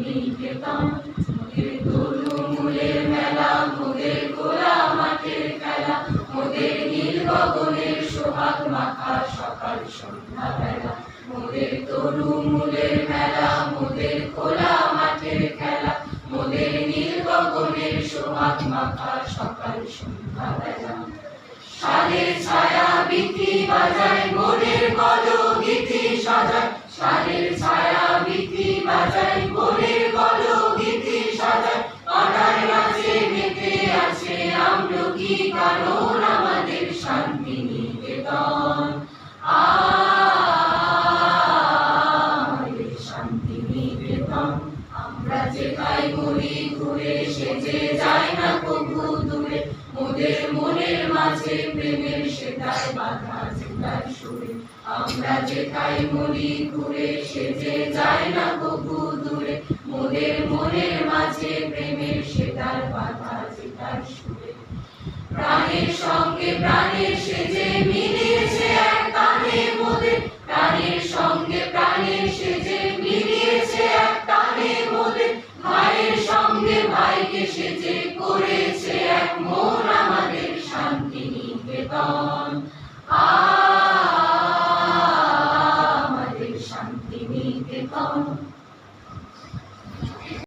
নিকেতন। মোদের তরুমূলের মেলা, মোদের খোলা মাঠের খেলা, মোদের নীল গগনের সোহাগ মাখা সকাল সন্ধ্যা বেলা। মোদের তরুমূলের মেলা, মোদের খোলা মাঠের খেলা, মোদের নীল গগনের সোহাগ মাখা সকাল সন্ধ্যা বেলা। সাদের ছায়া বীথি বাজায়, মোদের গলগীতি সাজায়। সাদের ছায়া বীথি বাজায়, মোদের গলগীতি সাজায়। পাড়ার নাচে মেতে আছে আমলকি কানন আমাদের শান্তি নিকেতন। আমাদের শান্তি নিকেতন। আমরা যেথায় ঘুরি ঘুরে সেজে যাই না কভু দূরে, মোদের মনের মাঝে প্রেমের সেতার বাঁধা যেতার সুরে। আমরা যেথায় ঘুরি ঘুরে সেজে যাই না কভু দূরে, মোদের মনের মাঝে প্রেমের সেতার বাঁধা যেতার সুরে। প্রাণের সঙ্গে প্রাণ